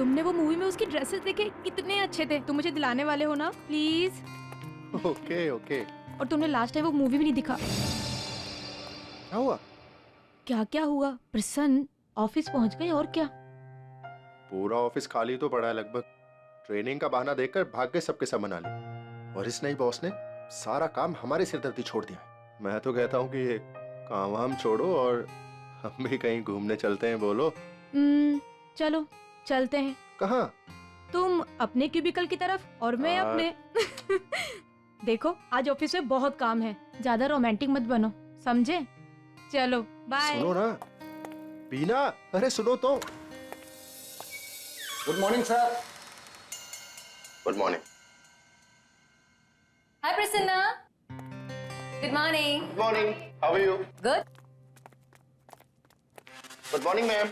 तुमने वो मूवी में उसकी ड्रेसेस देखे, कितने अच्छे थे। तुम मुझे दिलाने वाले हो ना प्लीज? Okay okay. और तुमने लास्ट टाइम वो मूवी भी नहीं दिखा। क्या हुआ? क्या क्या हुआ? प्रसन्न ऑफिस पहुंच गए और क्या? पूरा ऑफिस खाली तो पड़ा है लगभग। ट्रेनिंग का बहाना देकर भाग गए सबके सब मना लिए। और इस नई बॉस ने सारा काम हमारे सिरदर्दी छोड़ दिया। मैं तो कहता हूँ कि ये काम वाम छोड़ो और हम भी कहीं घूमने चलते हैं। बोलो चलो चलते हैं। कहाँ? तुम अपने क्यूबिकल की तरफ और मैं अपने। देखो आज ऑफिस में बहुत काम है, ज्यादा रोमांटिक मत बनो, समझे? चलो बाय। सुनो ना बीना, अरे सुनो तो। Good morning sir. Good morning. Hi Prasanna. Good morning. Good morning, how are you? Good. Good morning ma'am.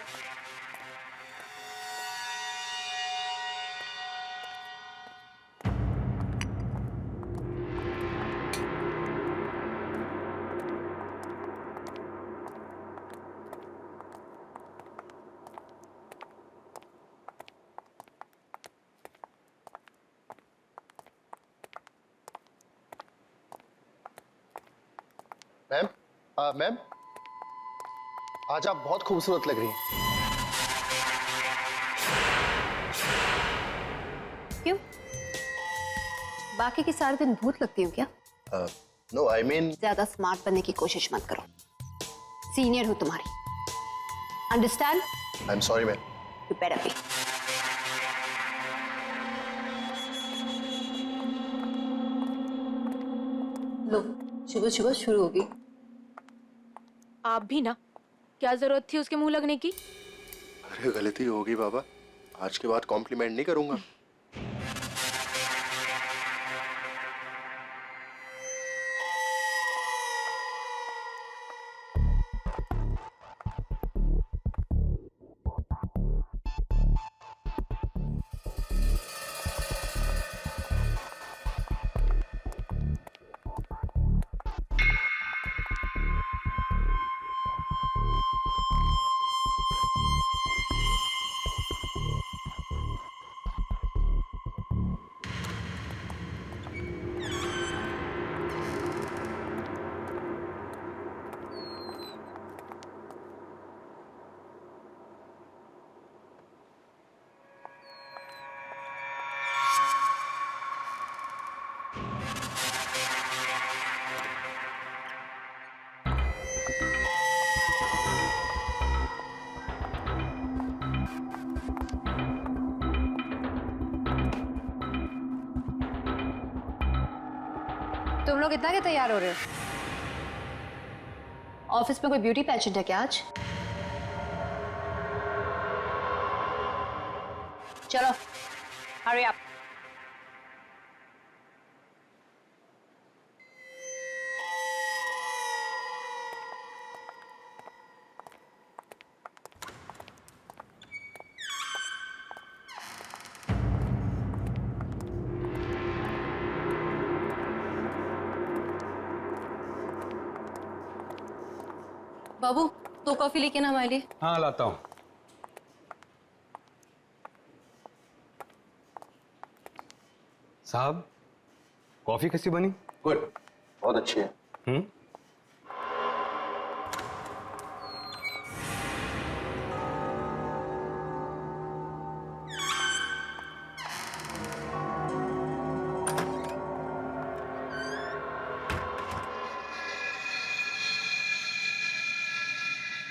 Ma'am, ma'am आज आप बहुत खूबसूरत लग रही हैं। क्यों? बाकी के सारे दिन भूत लगती हूँ क्या? नो आई मीन, ज्यादा स्मार्ट बनने की कोशिश मत करो, सीनियर हूँ तुम्हारी, understand? I am sorry ma'am. You better be. लो सुबह सुबह शुरू होगी। आप भी ना, क्या जरूरत थी उसके मुंह लगने की? अरे गलती होगी बाबा, आज के बाद कॉम्प्लीमेंट नहीं करूंगा। तुम लोग इतना क्या तैयार हो रहे हो? ऑफिस में कोई ब्यूटी पेजेंट है क्या आज? चलो हरी अप। बाबू दो कॉफी लेके ना हमारे लिए। हाँ लाता हूँ। साहब कॉफी कैसी बनी? गुड, बहुत अच्छी है।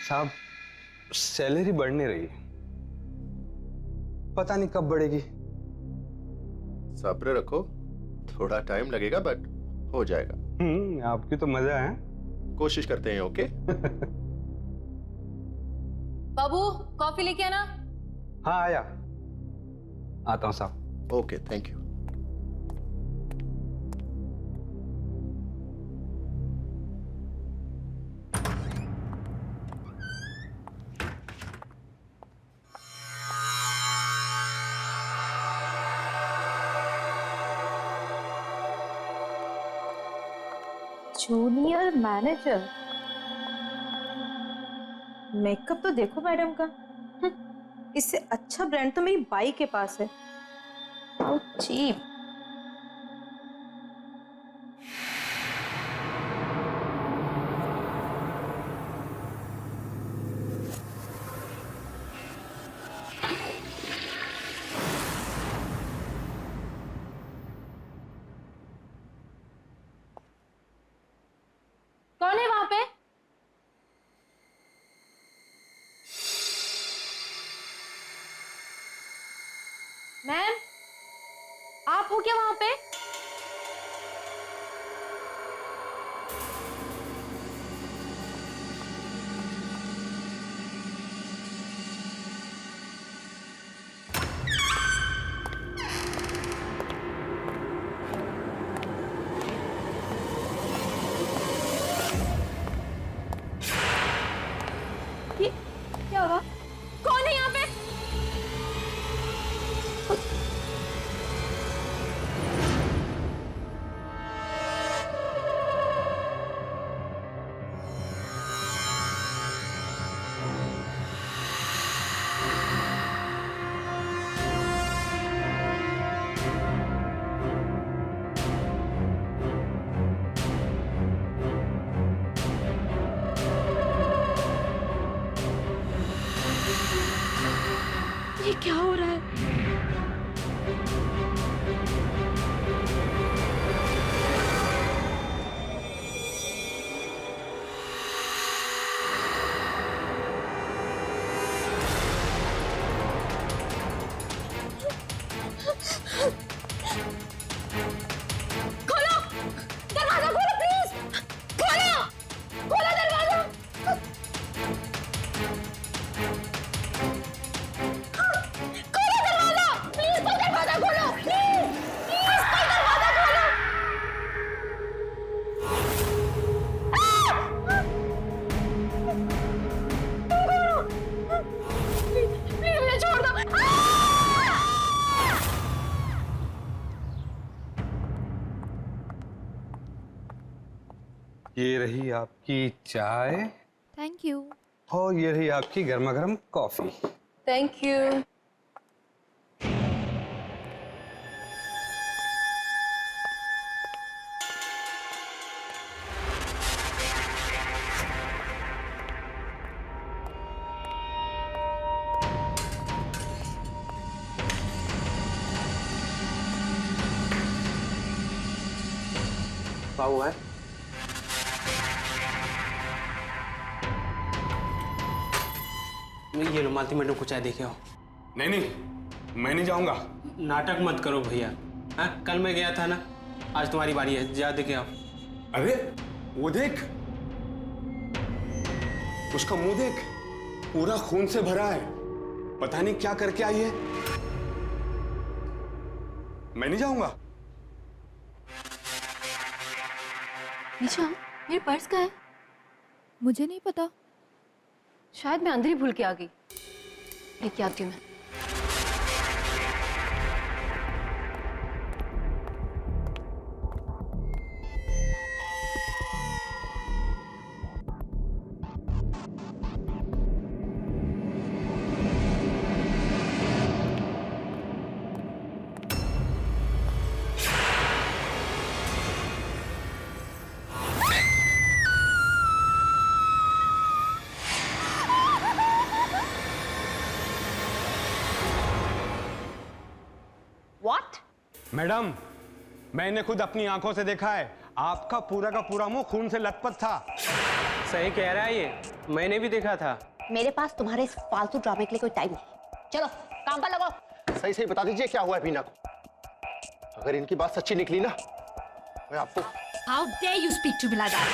साहब सैलरी बढ़ नहीं रही, पता नहीं कब बढ़ेगी। सब्र रखो, थोड़ा टाइम लगेगा बट हो जाएगा। आपकी तो मजा है। कोशिश करते हैं। ओके बाबू कॉफी लेके आना। हाँ आया, आता हूँ साहब। Okay, thank you. Junior manager, makeup तो देखो मैडम का। इससे अच्छा ब्रांड तो मेरी बाई के पास है। How cheap. कौन है वहां पे? मैम, आप हो क्या वहां पे? ये क्या हुआ? कौन है यहाँ पे? ये क्या हो रहा है? खोलो! दरवाजा खोलो प्लीज! खोलो! खोलो दरवाजा! खोलो दरवाजा! प्लीज कोई दरवाजा खोलो! प्लीज! प्लीज कोई दरवाजा खोलो! प्लीज प्लीज मुझे छोड़ दो! ये रही आपकी चाय थैंक यू। और ये रही आपकी गर्मा गर्म कॉफी। Thank you. क्या हुआ है? ये लो मालती मैडम को चाय देके आओ। नहीं नहीं, मैं नहीं जाऊंगा। नाटक मत करो भैया। हाँ, कल मैं गया था ना, आज तुम्हारी बारी है, जा देके आओ। अरे वो देख, उसका मुंह देख, पूरा खून से भरा है। पता नहीं क्या करके आई है। मैं नहीं जाऊंगा। निशा, मेरे पर्स कहाँ है? मुझे नहीं पता। शायद मैं अंदर ही भूल के आ गई। लेके आती हूँ मैं। What? मैडम, मैंने खुद अपनी आंखों से देखा है, आपका पूरा का पूरा मुंह खून से लथपथ था। सही कह रहा है ये, मैंने भी देखा था। मेरे पास तुम्हारे इस फालतू ड्रामे के लिए कोई टाइम नहीं। चलो काम पर लगो। सही सही बता दीजिए क्या हुआ है बीना को। अगर इनकी बात सच्ची निकली ना, मैं आपको। How dare you speak to me like that?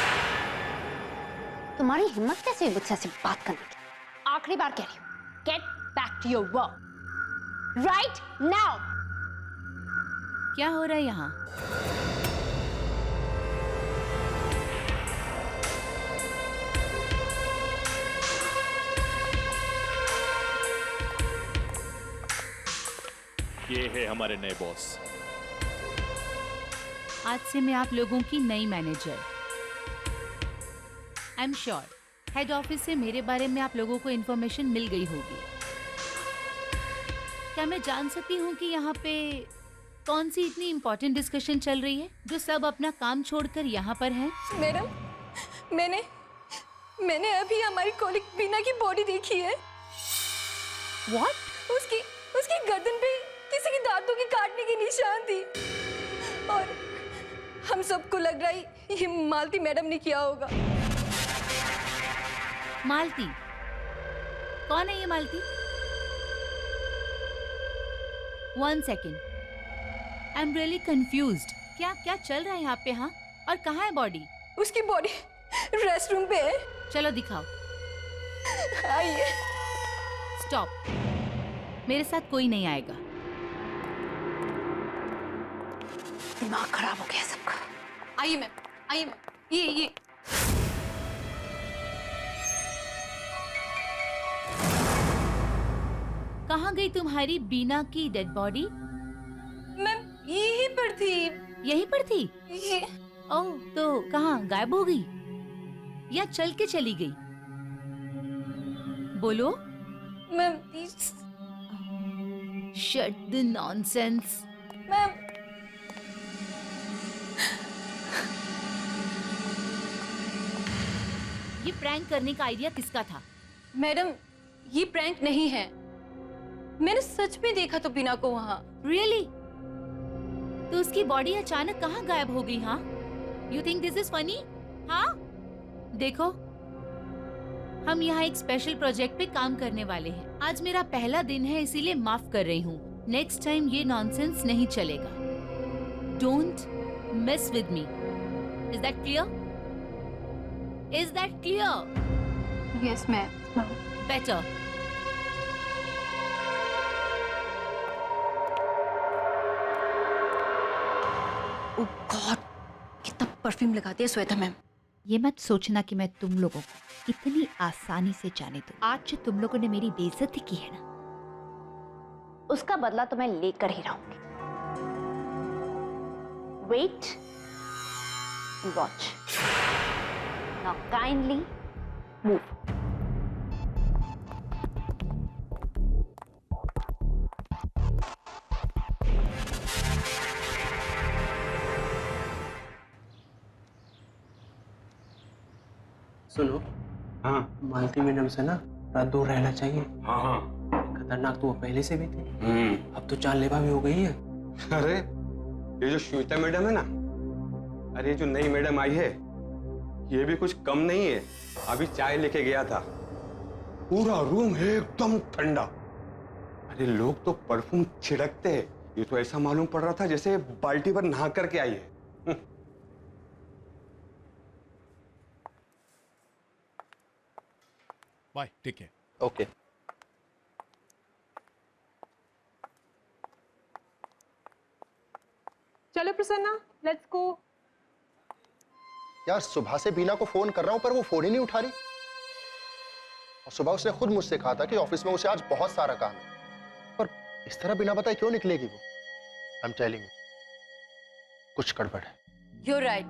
तुम्हारी हिम्मत कैसे हुई मुझसे ऐसे बात करने की? आखिरी बार कह रही हूँ, get back to your work right now. क्या हो रहा है यहाँ? ये है हमारे नए बॉस। आज से मैं आप लोगों की नई manager. I am sure head office से मेरे बारे में आप लोगों को इन्फॉर्मेशन मिल गई होगी। क्या मैं जान सकती हूँ कि यहाँ पे कौन सी इतनी इम्पोर्टेंट डिस्कशन चल रही है जो सब अपना काम छोड़कर यहाँ पर हैं? मैडम, मैंने अभी हमारी कॉलिग बीना की बॉडी देखी है। What? उसकी गर्दन पे किसी की दांतों के काटने की निशान थी और हम सबको लग रहा है ये मालती मैडम ने किया होगा। मालती? कौन है ये मालती? 1 second. I'm really confused. क्या चल रहा है यहाँ पे? हाँ, और कहाँ है बॉडी? उसकी बॉडी रेस्ट रूम पे है। चलो दिखाओ। आइए। स्टॉप, मेरे साथ कोई नहीं आएगा। दिमाग खराब हो गया सबका। आइए मैम, ये कहाँ गई तुम्हारी बीना की डेड बॉडी? मैम यहीं पर थी। यहीं पर थी? ये ओह, तो कहाँ गायब हो गई या चल के चली गई? बोलो। Ma'am please. Shut the nonsense. Ma'am ये प्रैंक करने का आइडिया किसका था? मैडम ये प्रैंक नहीं है, मैंने सच में देखा तो बीना को वहाँ। रियली? तो उसकी बॉडी अचानक कहाँ गायब हो गई? हाँ, you think this is funny? हाँ, देखो हम यहाँ एक स्पेशल प्रोजेक्ट पे काम करने वाले हैं। आज मेरा पहला दिन है, इसीलिए माफ कर रही हूँ। नेक्स्ट टाइम ये नॉनसेंस नहीं चलेगा। Don't mess with me. Is that clear? Is that clear? Yes ma'am. Better. Oh God, कितना परफ्यूम लगाती है श्वेता मैम। ये मत सोचना कि मैं तुम लोगों को इतनी आसानी से जाने दूं। आज जो तुम लोगों ने मेरी बेइज्जती की है ना, उसका बदला तो मैं लेकर ही रहूंगी। Wait, watch. Now kindly move. सुनो, हाँ मालती मैडम से ना थोड़ा दूर रहना चाहिए। हाँ हाँ। खतरनाक तो वो पहले से भी थी, अब तो जानलेवा भी हो गई है। अरे ये जो श्वेता मैडम है ना, अरे जो नई मैडम आई है, ये भी कुछ कम नहीं है। अभी चाय लेके गया था, पूरा रूम एकदम ठंडा। अरे लोग तो परफ्यूम छिड़कते हैं, ये तो ऐसा मालूम पड़ रहा था जैसे बाल्टी पर नहा करके आई है। Bye, take care. ओके। चलो प्रसन्ना, लेट्स गो। यार सुबह से बीना को फोन कर रहा हूं पर वो फोन ही नहीं उठा रही। और सुबह उसने खुद मुझसे कहा था कि ऑफिस में उसे आज बहुत सारा काम है, पर इस तरह बिना बताए क्यों निकलेगी वो? आई एम टेलिंग यू, कुछ गड़बड़ है। You're right.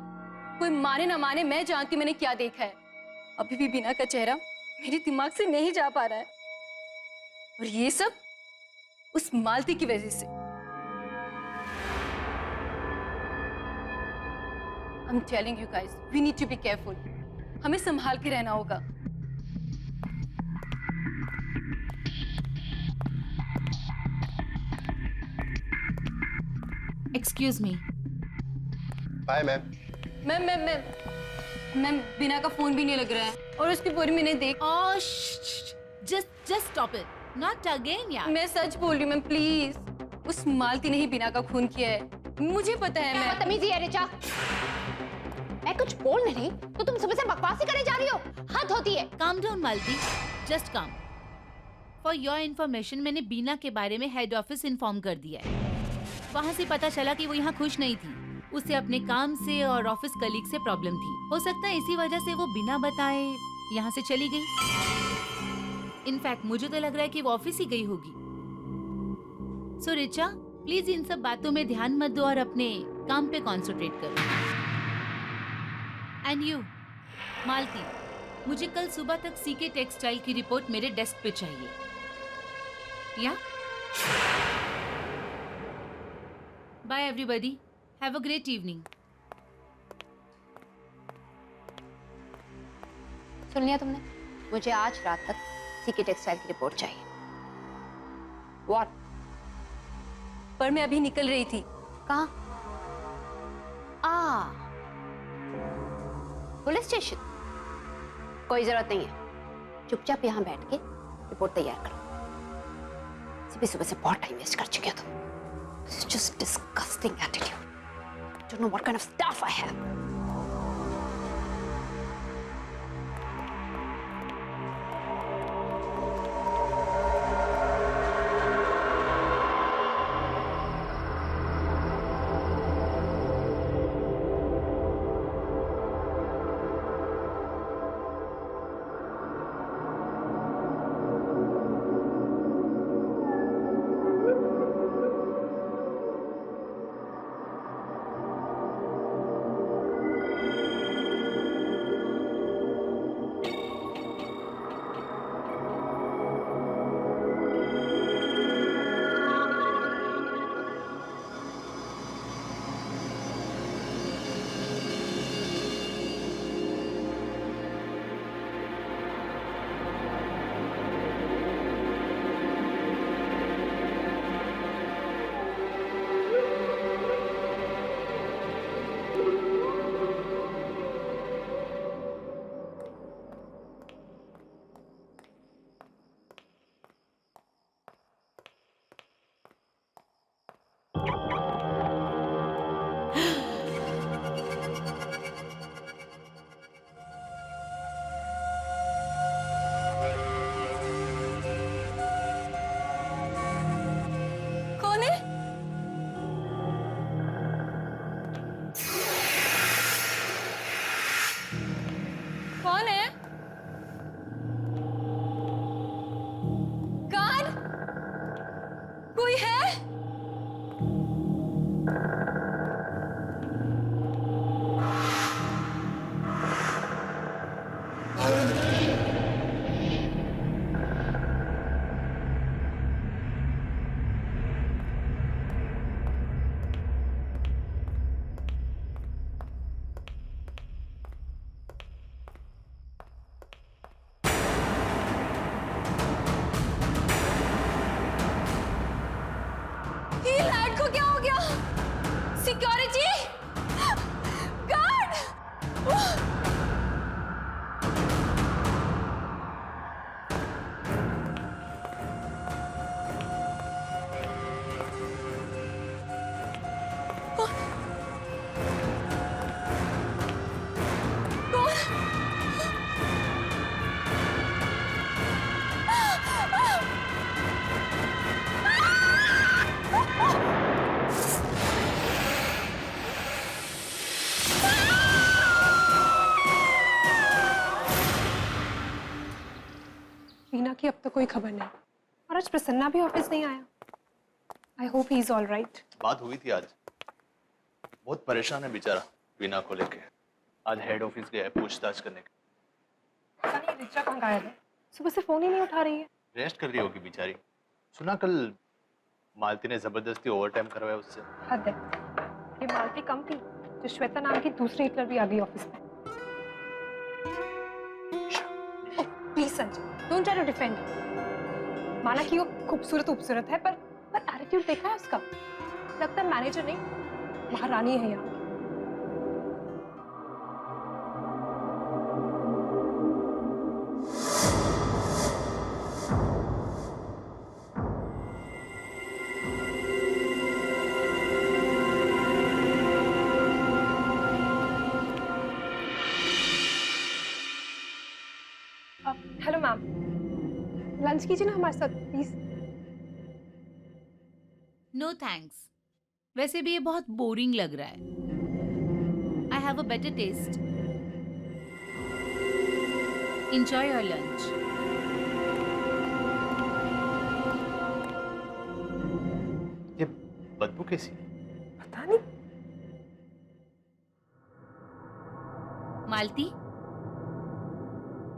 कोई माने ना माने, मैं जानती हूँ मैंने क्या देखा है। अभी भी बीना का चेहरा मेरे दिमाग से नहीं जा पा रहा है, और ये सब उस मालती की वजह से। I'm telling you guys, we need to be careful. हमें संभाल के रहना होगा। Excuse me. Bye ma'am. Ma'am Bina का फोन भी नहीं लग रहा है, और उसकी पूरी मैंने देख। Oh, just stop it. Not again, यार। मैं सच बोल रही हूँ मैम, प्लीज। उस मालती ने ही बीना का खून किया है, मुझे पता है। क्या मैं बदतमीजी है रिचा? मैं कुछ बोल नहीं तो तुम सुबह से बकवास ही करे जा रही हो। हद होती है। Calm down, Malti. Just calm. For your information, मैंने बीना के बारे में हेड ऑफिस इन्फॉर्म कर दिया है। वहाँ से पता चला कि वो यहाँ खुश नहीं थी। उसे अपने काम से और ऑफिस कलीग से प्रॉब्लम थी। हो सकता है इसी वजह से वो बिना बताए यहाँ से चली गई। इनफैक्ट मुझे तो लग रहा है कि वो ऑफिस ही गई होगी। सो रिचा, प्लीज इन सब बातों में ध्यान मत दो और अपने काम पे कॉन्सेंट्रेट करो। एंड यू मालती, मुझे कल सुबह तक सीके टेक्सटाइल की रिपोर्ट मेरे डेस्क पे चाहिए। Yeah bye everybody, have a great evening. सुन लिया तुमने? मुझे आज रात तक सीके टेक्सटाइल की रिपोर्ट चाहिए। What? पर मैं अभी निकल रही थी। कहाँ? Police station? कोई जरूरत नहीं है, चुपचाप यहाँ बैठ के रिपोर्ट तैयार करो। सुबह सुबह से बहुत टाइम वेस्ट कर चुके हो तुम। This is just disgusting attitude. Don't know what kind of stuff I have. कौन है? कौन है? कौन? कोई है? ये लाइट को क्या हो गया? Security guard! वीना की अब तक कोई खबर नहीं, और आज प्रसन्ना भी ऑफिस नहीं आया। I hope he is all right. बात हुई थी आज, बहुत परेशान है बेचारा वीना को लेके। आज हेड ऑफिस गया है पूछताछ करने के। पता नहीं रिचा कहाँ गायब है, सुबह से फोन ही नहीं उठा रही है। रेस्ट कर रही होगी बेचारी। सुना कल मालती ने जबरदस्ती ओवर टाइम करवाया उससे। हद है, ये मालती कम थी जो श्वेता नाम की दूसरी हिटलर भी आ गई ऑफिस में। Please Sanjay, don't try to defend. माना कि वो खूबसूरत है, पर एटीट्यूड देखा है उसका? लगता है मैनेजर नहीं महारानी है यहाँ। हेलो मैम, लंच कीजिए ना हमारे साथ प्लीज। No thanks. वैसे भी ये बहुत बोरिंग लग रहा है। I have a better taste. Enjoy your lunch. ये बदबू कैसी? पता नहीं। मालती,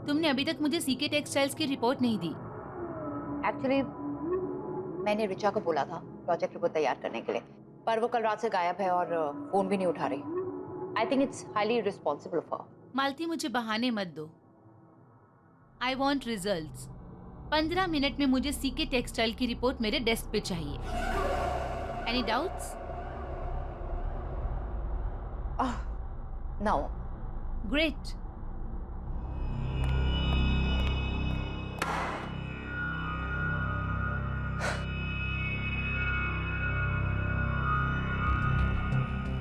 तुमने अभी तक मुझे सीके टेक्सटाइल्स की रिपोर्ट नहीं दी। एक्चुअली मैंने रिचा को बोला था प्रोजेक्ट रिपोर्ट तैयार करने के लिए, पर वो कल रात से गायब है और फोन भी नहीं उठा रही। I think it's highly irresponsible of her. Malti, मुझे बहाने मत दो। I want results. 15 मिनट में मुझे सीके टेक्सटाइल की रिपोर्ट मेरे डेस्क पे चाहिए। Any doubts? नो। ग्रेट।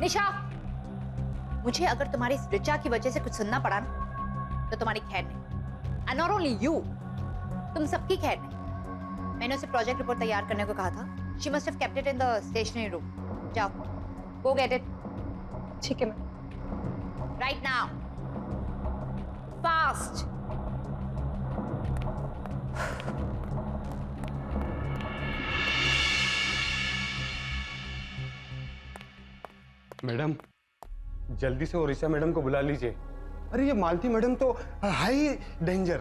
निशा, मुझे अगर तुम्हारी इस ऋचा की वजह से कुछ सुनना पड़ा ना तो तुम्हारी खैर नहीं। एंड नॉट ओनली यू, तुम सबकी खैर नहीं। मैंने उसे प्रोजेक्ट रिपोर्ट तैयार करने को कहा था। She must have kept it in the stationery room. जाओ, गो गेट इट। ठीक है ma'am. Right now, fast. Madam, जल्दी से ओरिसा मैडम को बुला लीजिए। अरे ये मालती मैडम तो हाई डेंजर,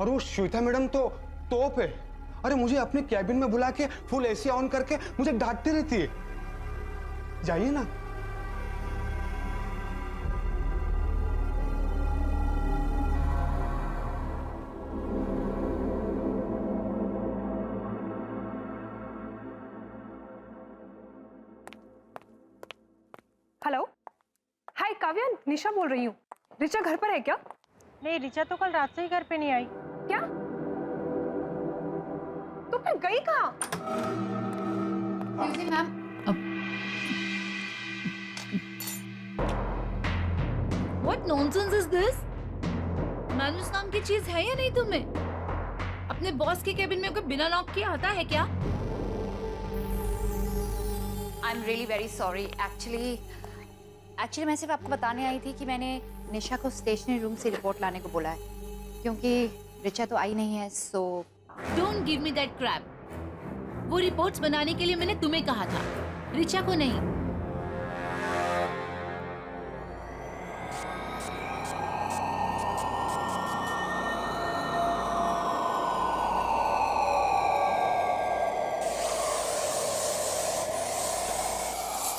और वो श्वेता मैडम तो तोप है। अरे मुझे अपने कैबिन में बुला के फुल एसी ऑन करके मुझे डांटती रहती है। जाइए ना। हेलो, हाय काव्या, निशा बोल रही हूँ। ऋचा घर पर है क्या? नहीं, ऋचा तो कल रात से ही घर पे नहीं आई। क्या? तो फिर गई कहाँ? Ma'am, What nonsense is this? मैनुस नाम की चीज है या नहीं तुम्हें? अपने बॉस के केबिन में कोई बिना लॉक किए आता है क्या? I am really very sorry. Actually मैं सिर्फ आपको बताने आई थी कि मैंने निशा को स्टेशनरी रूम से रिपोर्ट लाने को बोला है, क्योंकि ऋचा तो आई नहीं है। सो Don't give me that crap. वो रिपोर्ट्स बनाने के लिए मैंने तुम्हें कहा था, ऋचा को नहीं।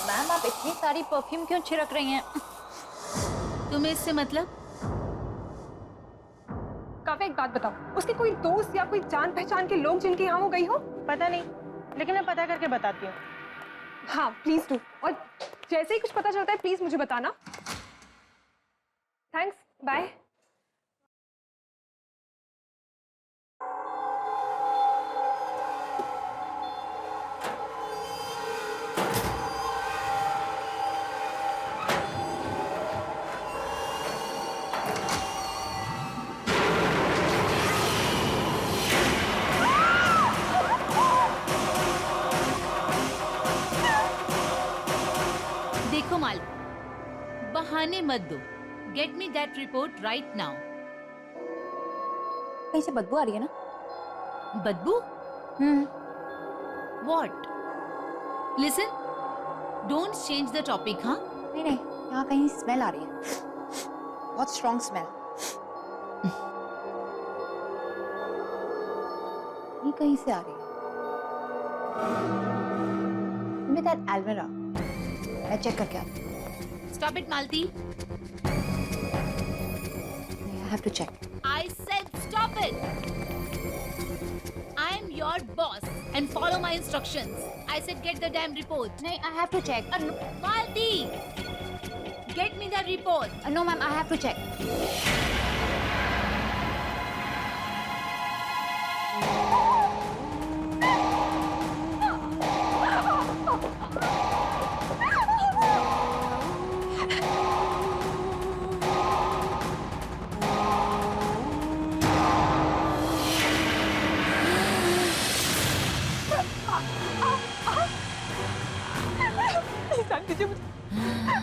मैम, आप इतनी सारी परफ्यूम क्यों छिड़क रही हैं? तुम्हें इससे मतलब? काव्या, एक बात बताओ, उसके कोई दोस्त या कोई जान पहचान के लोग जिनके यहाँ वो गई हो? पता नहीं, लेकिन मैं पता करके बताती हूँ। हाँ प्लीज डू, और जैसे ही कुछ पता चलता है प्लीज मुझे बताना। Thanks, bye. देखो माल, बहाने मत दो। Get me that report right now. कहीं से बदबू आ रही है ना? बदबू? What? Listen, don't change the topic, हाँ? नहीं नहीं, यहाँ कहीं स्मेल आ रही है, बहुत स्ट्रॉन्ग स्मेल। ये कहीं से आ रही है। Give me that almirah. मैं चेक करके आती हूँ। Stop it, Malti. I have to check. I said stop it. I am your boss and follow my instructions. I said get the damn report. नहीं, I have to check. Malti, get me the report. No, ma'am, I have to check.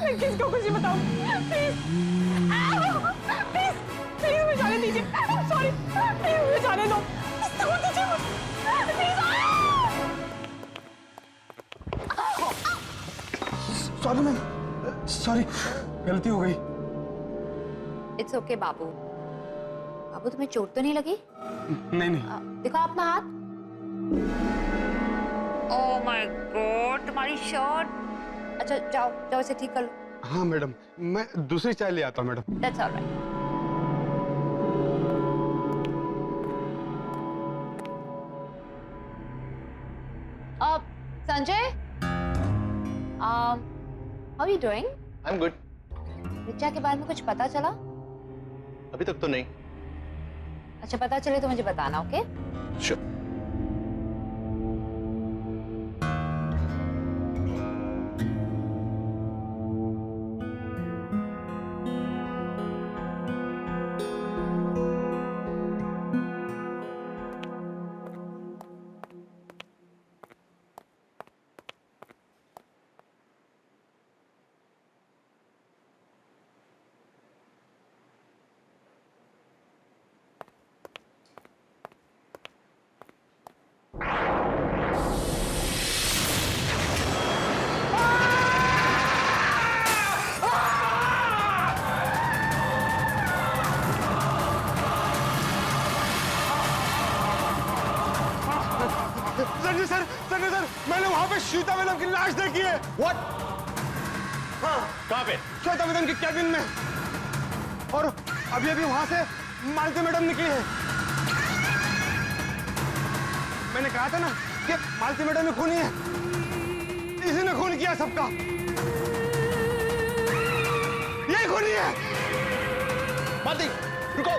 मैं किसको कुछ नहीं बताऊं, please please please मुझे जाने दीजिए। Sorry, please मुझे जाने दो, छोड़ दीजिए मुझे, प्लीज। सॉरी मैम, सॉरी, गलती हो गई। It's okay, बाबू। बाबू, तुम्हें चोट तो नहीं लगी? नहीं नहीं। दिखाओ अपना हाथ। Oh my God, तुम्हारी शर्ट अच्छा जाओ जाओ इसे ठीक कर लो। हाँ मैडम, मैं दूसरी चाय ले आता हूँ मैडम। That's alright. अब Sanjay, how you doing? I am good. Richa के बारे में कुछ पता चला? अभी तक तो नहीं। अच्छा पता चले तो मुझे बताना, ओके? श्योर। संजय सर, मैंने वहां पे श्वेता मैडम की लाश देखी है। व्हाट? हाँ, कहाँ पे? श्वेता मैडम की कैबिन में। और अभी अभी वहां से मालती मैडम निकली है। मैंने कहा था ना कि मालती मैडम ने खूनी है। इसी ने खून किया सबका। यही खूनी है। मालती, रुको।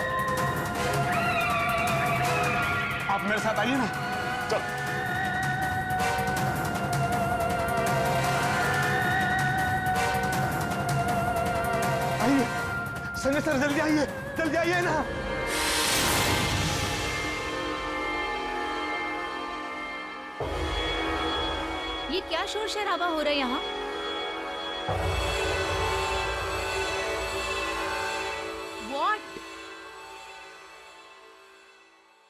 आप मेरे साथ आइए ना। चल। आइए संजय सर, जल्दी आइए ना। ये क्या शोर शराबा हो रहा है यहाँ? What?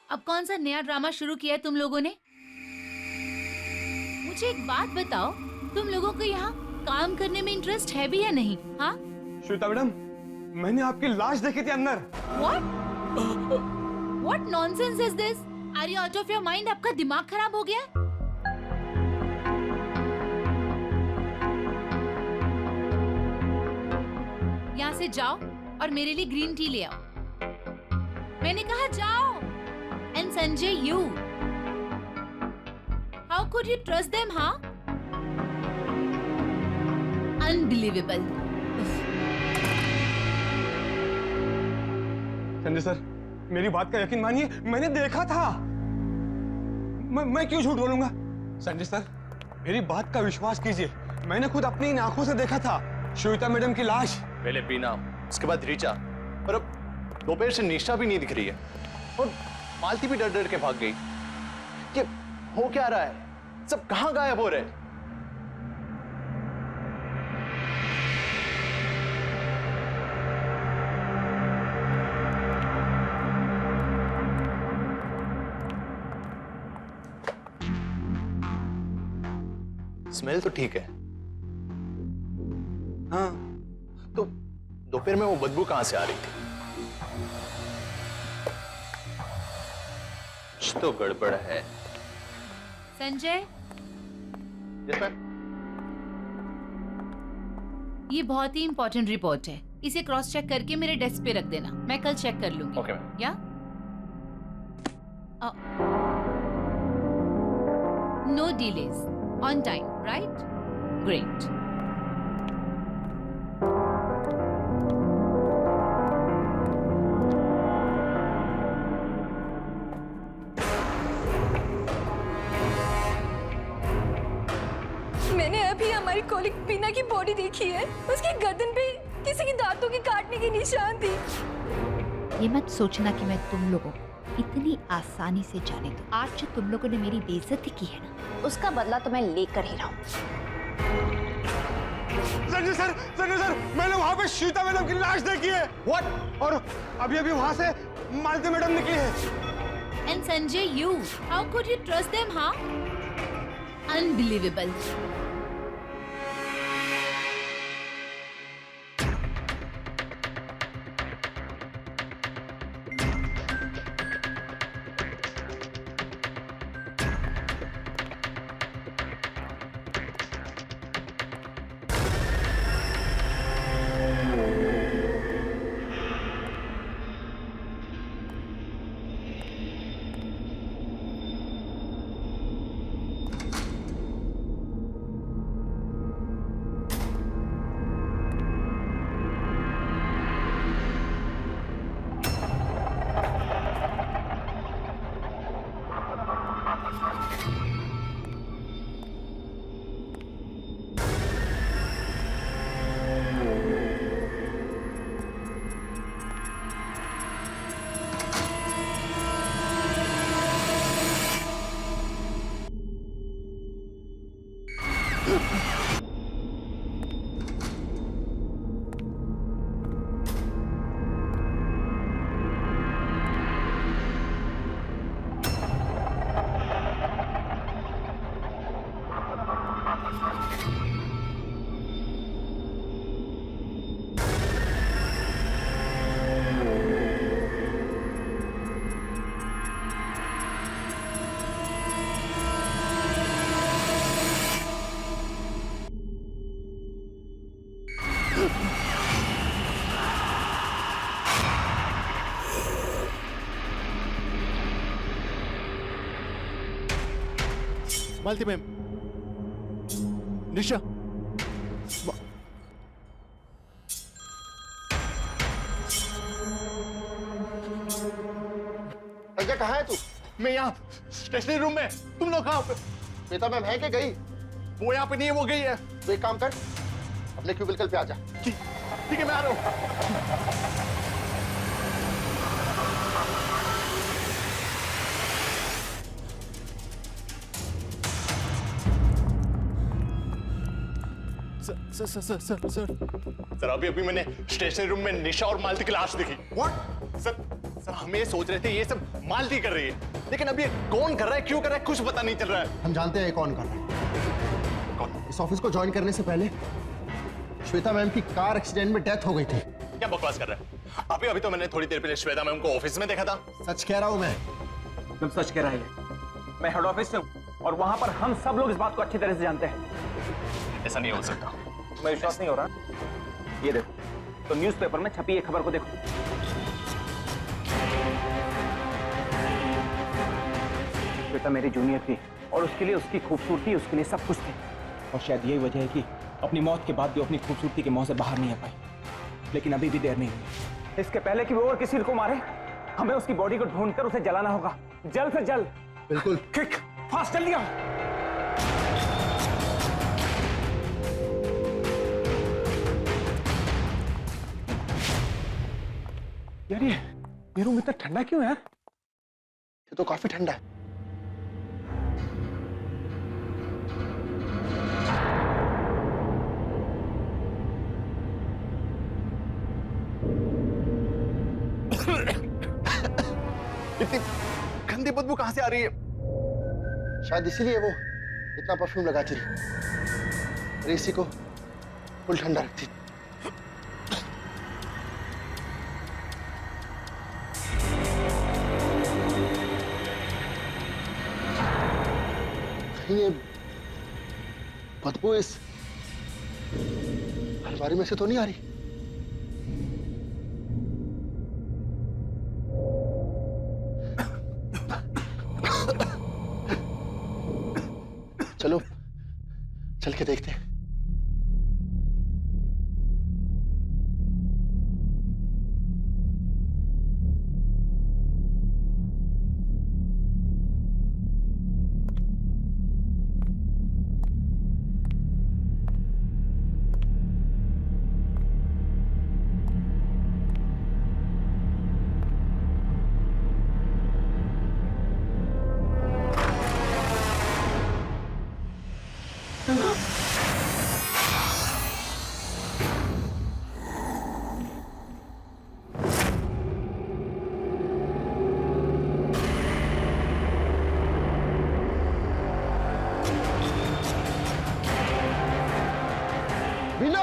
अब कौन सा नया ड्रामा शुरू किया है तुम लोगों ने? मुझे एक बात बताओ, तुम लोगों को यहाँ काम करने में इंटरेस्ट है भी या नहीं? हाँ? श्वेता मैडम, मैंने आपकी लाश देखी थी अंदर। What? What nonsense is this? Are you out of your mind? आपका दिमाग खराब हो गया? यहाँ से जाओ और मेरे लिए ग्रीन टी ले आओ। मैंने कहा जाओ। And Sanjay, you. How could you trust them, huh? Unbelievable. Sanjay sir, मेरी बात का यकीन मानिए, मैंने देखा था। मैं क्यों झूठ बोलूंगा? संजय सर, मेरी बात का विश्वास कीजिए, मैंने खुद अपनी इन आंखों से देखा था श्वेता मैडम की लाश। पहले बीना, उसके बाद ऋचा, और अब दोपहर से निशा भी नहीं दिख रही है, और मालती भी डर डर के भाग गई। ये हो क्या रहा है? सब कहां गायब हो रहे हैं? स्मेल तो ठीक है। हाँ, तो दोपहर में वो बदबू कहां से आ रही थी? कुछ तो गड़बड़ है। Sanjay, yes ma'am. ये बहुत ही इंपॉर्टेंट रिपोर्ट है। इसे क्रॉस चेक करके मेरे डेस्क पे रख देना, मैं कल चेक कर लूंगी। Okay ma'am. Yeah? No delays, on time, right? Great. मैंने अभी हमारी कॉलिग बीना की बॉडी देखी है। उसकी गर्दन पे किसी की दांतों के काटने की निशान थी। ये मत सोचना कि मैं तुम लोगों को इतनी आसानी से जाने दूं। आज जो तुम लोगों ने मेरी बेइज्जती की है ना, उसका बदला तो मैं लेकर ही रहूं। संजय सर, मैंने वहां पे श्वेता मैडम की लाश देखी है। व्हाट? और अभी अभी वहां से मालती मैडम निकली है। And Sanjay, you. How could you trust them, huh? Unbelievable. Malti ma'am, निशा, संजय कहाँ है तू? मैं यहाँ स्टेशनरी रूम में। तुम लोग कहाँ पे? श्वेता मैम है कि गई? वो यहाँ पे नहीं है, वो गई है। तो एक काम कर, अपने क्यूबिकल पे आ जा। ठीक है, मैं आ रहा हूँ। सर अभी मैंने स्टेशनरी रूम में निशा और मालती की लाश देखी। व्हाट? सर हम ये सोच रहे थे ये सब मालती कर रही है, लेकिन अब ये कौन कर रहा है, क्यों कर रहा है, कुछ पता नहीं चल रहा है। हम जानते हैं कौन कर रहा है। कौन? इस ऑफिस को ज्वाइन करने से पहले श्वेता मैम की कार एक्सीडेंट में डेथ हो गई थी। क्या बकवास कर रहा है? अभी तो मैंने थोड़ी देर पहले श्वेता मैम को ऑफिस में देखा था। सच कह रहा हूं मैं। तुम सच कह रहा है। मैं हेड ऑफिस से हूँ और वहां पर हम सब लोग इस बात को अच्छी तरह से जानते हैं। ऐसा नहीं हो सकता। मैं विश्वास नहीं हो रहा। ये देखो, तो न्यूज़पेपर में छपी एक खबर को देखो। श्वेता मेरी जूनियर थी और उसके लिए उसकी खूबसूरती, उसके लिए सब कुछ थी। और शायद यही वजह है कि अपनी मौत के बाद भी अपनी खूबसूरती के मुंह से बाहर नहीं आ पाई। लेकिन अभी भी देर नहीं हुई। इसके पहले कि वो और किसी को मारे, हमें उसकी बॉडी को ढूंढकर उसे जलाना होगा, जल्द से जल्द। बिल्कुल। क्विक, फास्ट, जल्दी आओ। यार ये रूम इतना ठंडा क्यों है यार? ये तो काफी ठंडा है। इतनी गंदी बदबू कहां से आ रही है? शायद इसीलिए वो इतना परफ्यूम लगाती रही, रेसी को फुल ठंडा रखती। ये बदबू इस अलमारी में से तो नहीं आ रही? चलो चल के देखते हैं। बीना,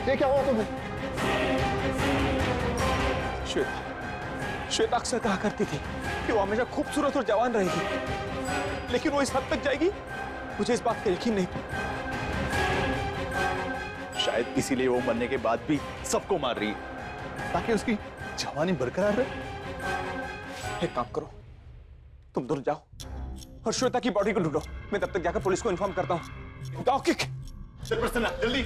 ये क्या हुआ तुम्हें? श्वेता अक्सर कहा करती थी कि वो हमेशा खूबसूरत और जवान रहेगी, लेकिन वो इस हद तक जाएगी, मुझे इस बात का यकीन नहीं था। शायद इसीलिए वो मरने के बाद भी सबको मार रही है, ताकि उसकी जवानी बरकरार रहे। एक काम करो, तुम दूर जाओ और श्वेता की बॉडी को ढूंढो। मैं तब तक जाकर पुलिस को इन्फॉर्म करता हूँ। जाओ, किक। जल्दी।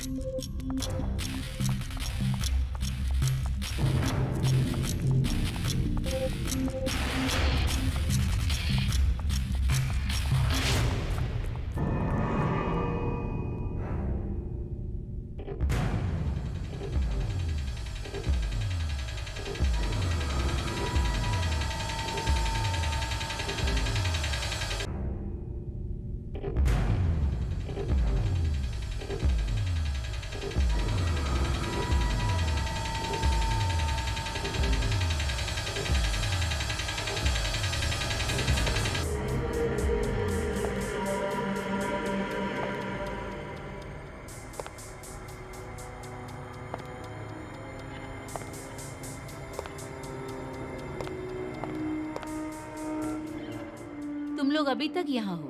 तुम लोग अभी तक यहाँ हो?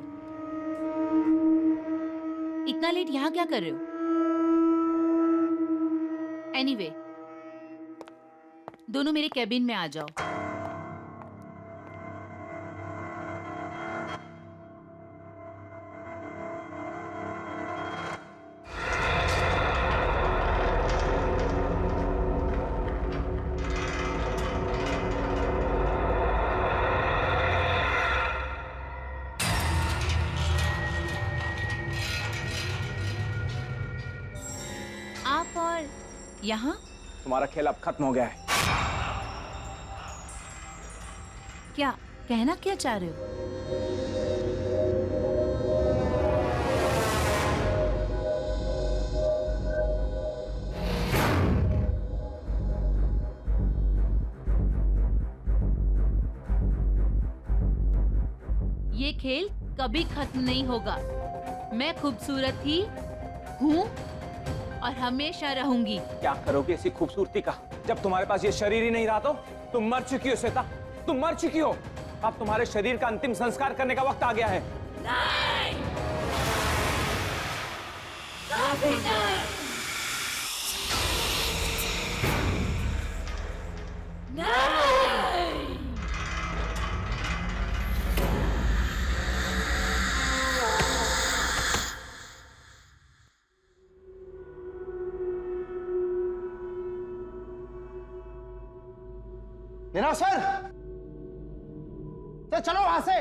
इतना लेट यहाँ क्या कर रहे हो? एनीवे, दोनों मेरे कैबिन में आ जाओ। यहाँ? तुम्हारा खेल अब खत्म हो गया है। क्या कहना क्या चाह रहे हो? ये खेल कभी खत्म नहीं होगा। मैं खूबसूरत ही हूँ और हमेशा रहूंगी। क्या करोगे इसी खूबसूरती का? जब तुम्हारे पास ये शरीर ही नहीं रहा तो? तुम मर चुकी हो श्वेता, तुम मर चुकी हो। अब तुम्हारे शरीर का अंतिम संस्कार करने का वक्त आ गया है। नहीं! कभी नहीं! नहीं! मीना सर, चलो वहां से,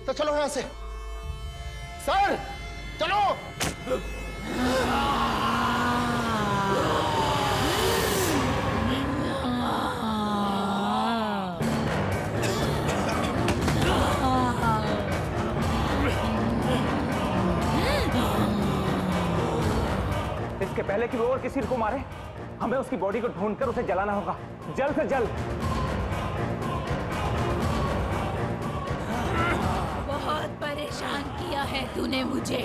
तो चलो यहां से सर, चलो। इसके पहले कि वो और किसी को मारे, हमें उसकी बॉडी को ढूंढकर उसे जलाना होगा, जल्द से जल्द। बहुत परेशान किया है तूने मुझे।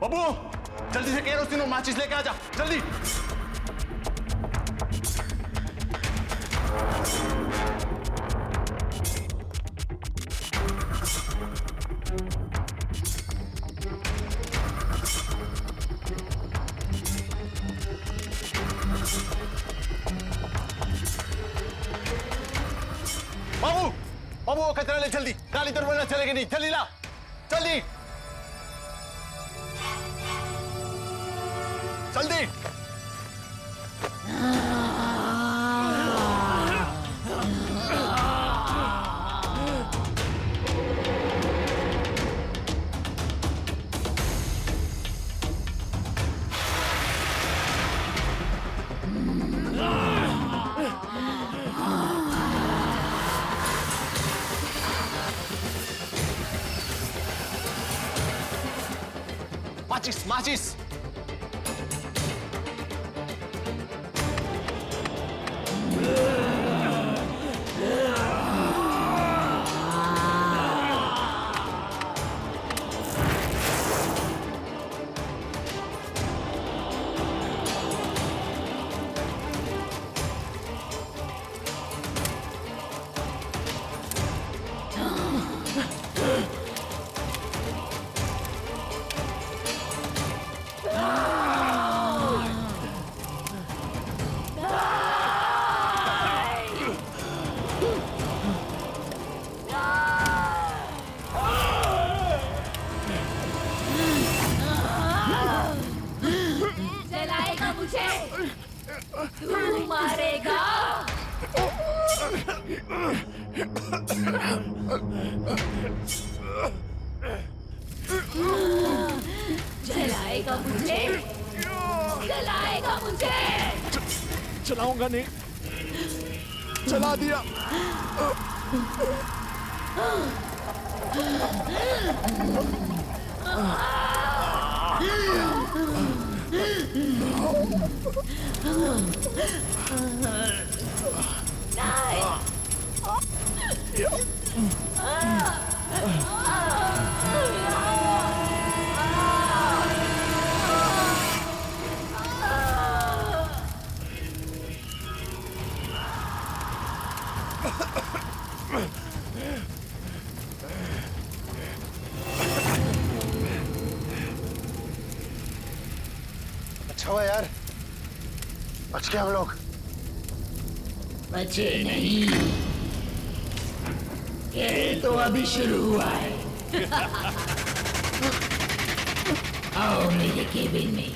बाबू, जल्दी से केरोसिन और माचिस लेके आजा, जल्दी। बाबू, बाबू वो कचरा ले जल्दी, गाली तो वरना चलेगी नहीं, जल्दी ला, जल्दी जल्दी। माचिस, माचिस। जलाएगा मुझे, तू मारेगा। जलाएगा मुझे, जलाएगा मुझे। चलाऊंगा नहीं, चला दिया। अच्छा हुआ यार, बच गए हम लोग। बचे नहीं, खेल तो अभी शुरू हुआ है। आओ मेरे केबिन में।